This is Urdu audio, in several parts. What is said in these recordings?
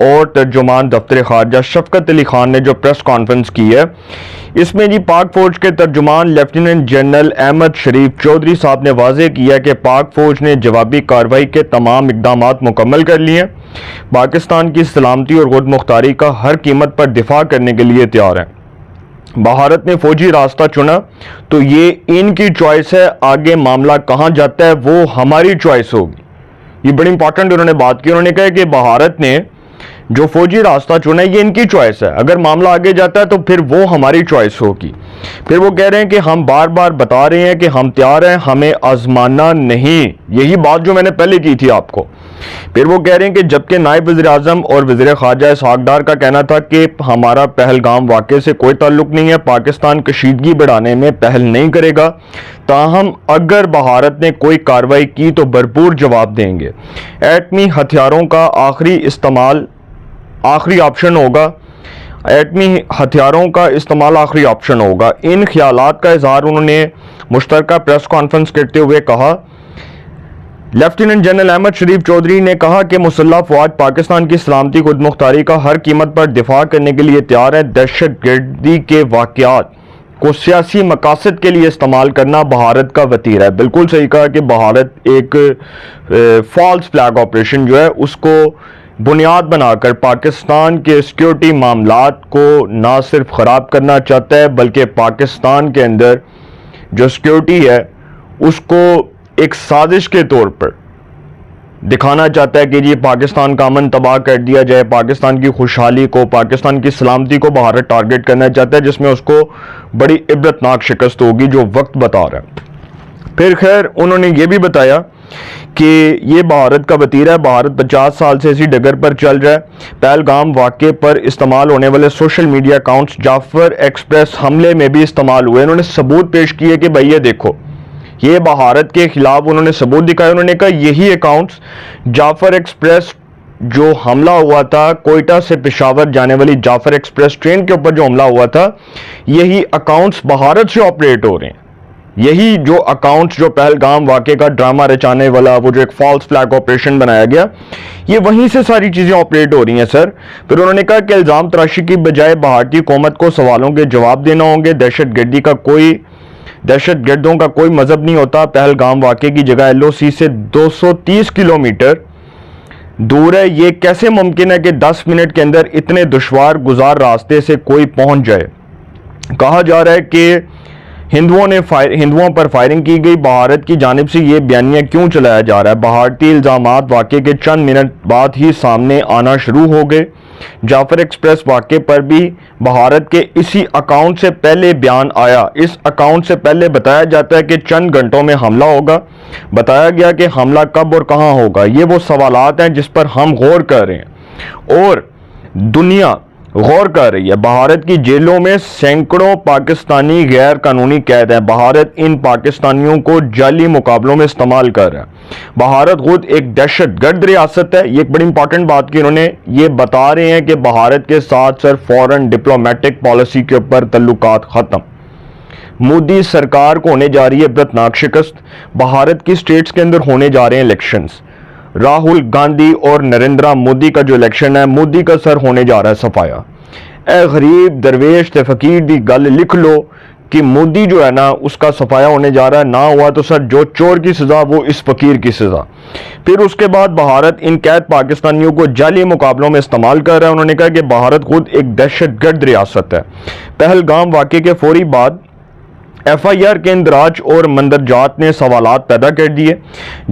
اور ترجمان دفتر خارجہ شفقت علی خان نے جو پریس کانفرنس کی ہے، اس میں جی پاک فوج کے ترجمان لیفٹیننٹ جنرل احمد شریف چودھری صاحب نے واضح کیا کہ پاک فوج نے جوابی کارروائی کے تمام اقدامات مکمل کر لیے ہیں، پاکستان کی سلامتی اور خود مختاری کا ہر قیمت پر دفاع کرنے کے لیے تیار ہیں۔ بھارت نے فوجی راستہ چنا تو یہ ان کی چوائس ہے، آگے معاملہ کہاں جاتا ہے وہ ہماری چوائس ہوگی۔ یہ بڑی امپورٹنٹ انہوں نے بات کی، انہوں نے کہا کہ بھارت نے جو فوجی راستہ چنا ہے یہ ان کی چوائس ہے، اگر معاملہ آگے جاتا ہے تو پھر وہ ہماری چوائس ہوگی۔ پھر وہ کہہ رہے ہیں کہ ہم بار بار بتا رہے ہیں کہ ہم تیار ہیں، ہمیں آزمانا نہیں، یہی بات جو میں نے پہلے کی تھی آپ کو۔ پھر وہ کہہ رہے ہیں کہ جبکہ نائب وزیر اعظم اور وزیر خارجہ اسحاق ڈار کا کہنا تھا کہ ہمارا پہلگام واقعے سے کوئی تعلق نہیں ہے، پاکستان کشیدگی بڑھانے میں پہل نہیں کرے گا، تاہم اگر بھارت نے کوئی کارروائی کی تو بھرپور جواب دیں گے۔ ایٹمی ہتھیاروں کا آخری آپشن ہوگا، ایٹمی ہتھیاروں کا استعمال آخری آپشن ہوگا۔ ان خیالات کا اظہار انہوں نے مشترکہ پریس کانفرنس کرتے ہوئے کہا۔ لیفٹیننٹ جنرل احمد شریف چودھری نے کہا کہ مسلح افواج پاکستان کی سلامتی خود مختاری کا ہر قیمت پر دفاع کرنے کے لیے تیار ہے۔ دہشت گردی کے واقعات کو سیاسی مقاصد کے لیے استعمال کرنا بھارت کا وتیرہ ہے۔ بالکل صحیح کہا کہ بھارت ایک فالس فلیگ آپریشن جو ہے اس کو بنیاد بنا کر پاکستان کے سیکیورٹی معاملات کو نہ صرف خراب کرنا چاہتا ہے بلکہ پاکستان کے اندر جو سیکیورٹی ہے اس کو ایک سازش کے طور پر دکھانا چاہتا ہے کہ جی پاکستان کا امن تباہ کر دیا جائے، پاکستان کی خوشحالی کو، پاکستان کی سلامتی کو بھارت ٹارگٹ کرنا چاہتا ہے، جس میں اس کو بڑی عبرتناک شکست ہوگی جو وقت بتا رہا ہے۔ پھر خیر انہوں نے یہ بھی بتایا کہ یہ بھارت کا وتیرہ ہے، بھارت 50 سال سے اسی ڈگر پر چل رہا ہے۔ پہلگام واقعے پر استعمال ہونے والے سوشل میڈیا اکاؤنٹس جعفر ایکسپریس حملے میں بھی استعمال ہوئے۔ انہوں نے ثبوت پیش کیے کہ بھئی یہ دیکھو، یہ بھارت کے خلاف انہوں نے ثبوت دکھائے۔ انہوں نے کہا یہی اکاؤنٹس جعفر ایکسپریس جو حملہ ہوا تھا، کوئٹہ سے پشاور جانے والی جعفر ایکسپریس ٹرین کے اوپر جو حملہ ہوا تھا، یہی اکاؤنٹس بھارت سے آپریٹ ہو رہے ہیں۔ یہی جو اکاؤنٹس جو پہلگام واقعے کا ڈرامہ رچانے والا وہ جو ایک فالس فلیگ آپریشن بنایا گیا، یہ وہیں سے ساری چیزیں آپریٹ ہو رہی ہیں سر۔ پھر انہوں نے کہا کہ الزام تراشی کی بجائے بھارتی حکومت کو سوالوں کے جواب دینا ہوں گے۔ دہشت گردوں کا کوئی مذہب نہیں ہوتا۔ پہلگام واقعے کی جگہ LOC سے 230 کلومیٹر دور ہے، یہ کیسے ممکن ہے کہ 10 منٹ کے اندر اتنے دشوار گزار راستے سے کوئی پہنچ جائے؟ کہا جا رہا ہے کہ ہندوؤں پر فائرنگ کی گئی۔ بھارت کی جانب سے یہ بیانیہ کیوں چلایا جا رہا ہے؟ بھارتی الزامات واقعے کے چند منٹ بعد ہی سامنے آنا شروع ہو گئے۔ جعفر ایکسپریس واقعے پر بھی بھارت کے اسی اکاؤنٹ سے پہلے بیان آیا۔ اس اکاؤنٹ سے پہلے بتایا جاتا ہے کہ چند گھنٹوں میں حملہ ہوگا۔ بتایا گیا کہ حملہ کب اور کہاں ہوگا۔ یہ وہ سوالات ہیں جس پر ہم غور کر رہے ہیں اور دنیا غور کر رہی ہے۔ بھارت کی جیلوں میں سینکڑوں پاکستانی غیر قانونی قید ہیں۔ بھارت ان پاکستانیوں کو جعلی مقابلوں میں استعمال کر رہا ہے۔ بھارت خود ایک دہشت گرد ریاست ہے۔ یہ ایک بڑی امپورٹنٹ بات کی انہوں نے، یہ بتا رہے ہیں کہ بھارت کے ساتھ سر فورن ڈپلومیٹک پالیسی کے اوپر تعلقات ختم۔ مودی سرکار کو ہونے جا رہی ہے عبرتناک شکست۔ بھارت کی سٹیٹس کے اندر ہونے جا رہے ہیں الیکشنز۔ راہل گاندھی اور نریندرا مودی کا جو الیکشن ہے، مودی کا سر ہونے جا رہا ہے صفایا۔ اے غریب درویش تے فقیر دی گل لکھ لو کہ مودی جو ہے نا اس کا صفایا ہونے جا رہا ہے، نہ ہوا تو سر جو چور کی سزا وہ اس فقیر کی سزا۔ پھر اس کے بعد بھارت ان قید پاکستانیوں کو جعلی مقابلوں میں استعمال کر رہا ہے۔ انہوں نے کہا کہ بھارت خود ایک دہشت گرد ریاست ہے۔ پہلگام واقعے کے فوری بعد FIR کے اندراج اور مندرجات نے سوالات پیدا کر دیے۔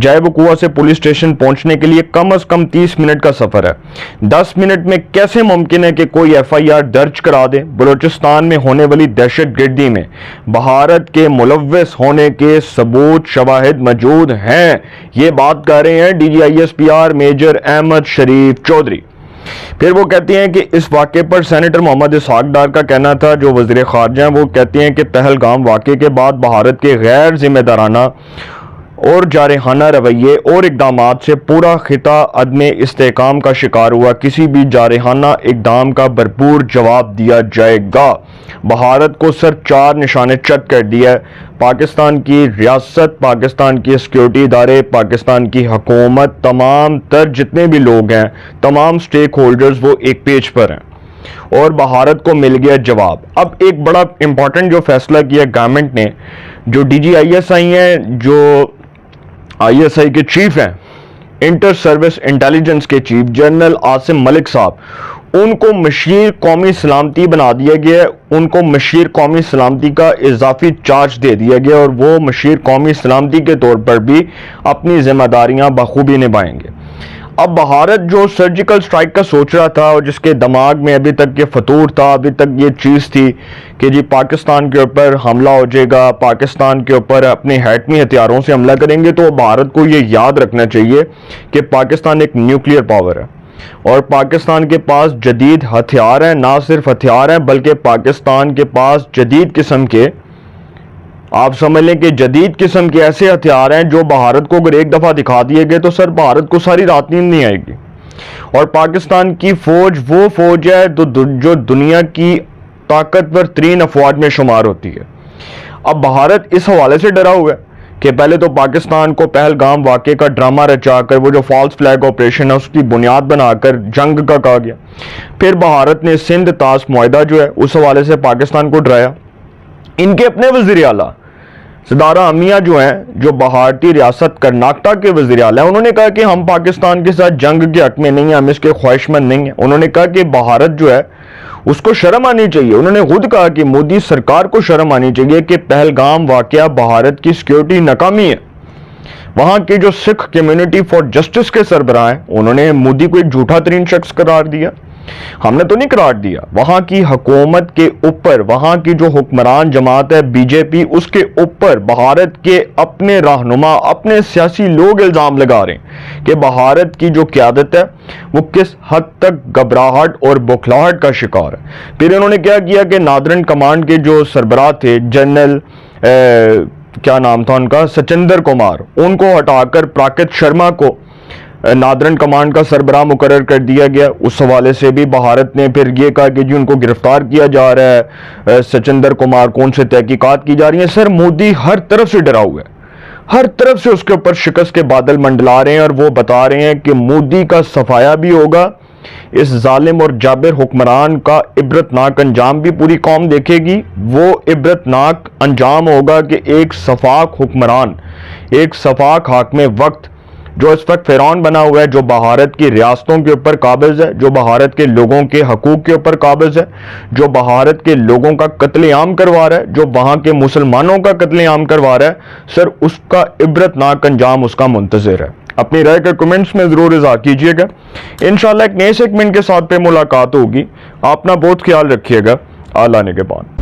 جائے وقوع سے پولیس اسٹیشن پہنچنے کے لیے کم از کم 30 منٹ کا سفر ہے۔ 10 منٹ میں کیسے ممکن ہے کہ کوئی FIR درج کرا دے؟ بلوچستان میں ہونے والی دہشت گردی میں بھارت کے ملوث ہونے کے ثبوت شواہد موجود ہیں، یہ بات کر رہے ہیں DGISPR میجر احمد شریف چودھری۔ پھر وہ کہتے ہیں کہ اس واقعے پر سینیٹر محمد اسحاق ڈار کا کہنا تھا، جو وزیر خارجہ ہیں، وہ کہتے ہیں کہ پہلگام واقعے کے بعد بھارت کے غیر ذمہ دارانہ اور جارحانہ رویے اور اقدامات سے پورا خطہ عدم استحکام کا شکار ہوا، کسی بھی جارحانہ اقدام کا بھرپور جواب دیا جائے گا۔ بھارت کو سر چار نشانے چت کر دیا ہے۔ پاکستان کی ریاست، پاکستان کی سیکیورٹی ادارے، پاکستان کی حکومت، تمام تر جتنے بھی لوگ ہیں، تمام سٹیک ہولڈرز وہ ایک پیج پر ہیں اور بھارت کو مل گیا جواب۔ اب ایک بڑا امپورٹنٹ جو فیصلہ کیا گورنمنٹ نے، جو D G I S I ہیں، جو آئی ایس آئی کے چیف ہیں، انٹر سروس انٹیلیجنس کے چیف جنرل عاصم ملک صاحب، ان کو مشیر قومی سلامتی بنا دیا گیا ہے۔ ان کو مشیر قومی سلامتی کا اضافی چارج دے دیا گیا اور وہ مشیر قومی سلامتی کے طور پر بھی اپنی ذمہ داریاں بخوبی نبھائیں گے۔ اب بھارت جو سرجیکل سٹرائک کا سوچ رہا تھا اور جس کے دماغ میں ابھی تک یہ فطور تھا، ابھی تک یہ چیز تھی کہ جی پاکستان کے اوپر حملہ ہو جائے گا، پاکستان کے اوپر اپنے ایٹمی ہتھیاروں سے حملہ کریں گے، تو بھارت کو یہ یاد رکھنا چاہیے کہ پاکستان ایک نیوکلیئر پاور ہے اور پاکستان کے پاس جدید ہتھیار ہیں، نہ صرف ہتھیار ہیں بلکہ پاکستان کے پاس جدید قسم کے، آپ سمجھ لیں کہ جدید قسم کے ایسے ہتھیار ہیں جو بھارت کو اگر ایک دفعہ دکھا دیے گئے تو سر بھارت کو ساری رات نیند نہیں آئے گی۔ اور پاکستان کی فوج وہ فوج ہے جو دنیا کی طاقتور ترین افواج میں شمار ہوتی ہے۔ اب بھارت اس حوالے سے ڈرا ہوا ہے کہ پہلے تو پاکستان کو پہلگام واقعے کا ڈرامہ رچا کر، وہ جو فالس فلیگ آپریشن ہے اس کی بنیاد بنا کر جنگ کا کہا گیا، پھر بھارت نے سندھ طاس معاہدہ جو ہے اس حوالے سے پاکستان کو ڈرایا۔ ان کے اپنے وزیر اعلیٰ صدارہ امیہ جو ہیں، جو بھارتی ریاست کرناٹک کے وزیر اعلیٰ ہیں، انہوں نے کہا کہ ہم پاکستان کے ساتھ جنگ کے حق میں نہیں ہیں، ہم اس کے خواہشمند نہیں ہیں۔ انہوں نے کہا کہ بھارت جو ہے اس کو شرم آنی چاہیے۔ انہوں نے خود کہا کہ مودی سرکار کو شرم آنی چاہیے کہ پہلگام واقعہ بھارت کی سیکیورٹی ناکامی ہے۔ وہاں کی جو سکھ کمیونٹی فار جسٹس کے سربراہ ہیں، انہوں نے مودی کو ایک جھوٹا ترین شخص قرار دیا۔ ہم نے تو نہیں قرار دیا، وہاں کی حکومت کے اوپر، وہاں کی جو حکمران جماعت ہے بی جے پی، اس کے اوپر بھارت کے اپنے رہنما، اپنے سیاسی لوگ الزام لگا رہے ہیں کہ بھارت کی جو قیادت ہے وہ کس حد تک گھبراہٹ اور بوکھلاہٹ کا شکار ہے۔ پھر انہوں نے کیا کیا کہ نادرن کمانڈ کے جو سربراہ تھے، جنرل کیا نام تھا ان کا، سچندر کمار، ان کو ہٹا کر پراکت شرما کو نادرن کمانڈ کا سربراہ مقرر کر دیا گیا۔ اس حوالے سے بھی بھارت نے پھر یہ کہا کہ جی ان کو گرفتار کیا جا رہا ہے، سچندر کمار کو ان سے تحقیقات کی جا رہی ہیں۔ سر مودی ہر طرف سے ڈرا ہوا ہے، ہر طرف سے اس کے اوپر شکست کے بادل منڈلا رہے ہیں اور وہ بتا رہے ہیں کہ مودی کا صفایا بھی ہوگا، اس ظالم اور جابر حکمران کا عبرتناک انجام بھی پوری قوم دیکھے گی۔ وہ عبرتناک انجام ہوگا کہ ایک صفاق حکمران، ایک صفاق حاکم وقت جو اس وقت فرعون بنا ہوا ہے، جو بھارت کی ریاستوں کے اوپر قابض ہے، جو بھارت کے لوگوں کے حقوق کے اوپر قابض ہے، جو بھارت کے لوگوں کا قتل عام کروا رہا ہے، جو وہاں کے مسلمانوں کا قتل عام کروا رہا ہے، سر اس کا عبرتناک انجام اس کا منتظر ہے۔ اپنی رائے کا کمنٹس میں ضرور اظہار کیجیے گا۔ انشاءاللہ ایک نئے سیگمنٹ کے ساتھ پہ ملاقات ہوگی۔ آپ اپنا بہت خیال رکھیے گا۔ اللہ نے کے بعد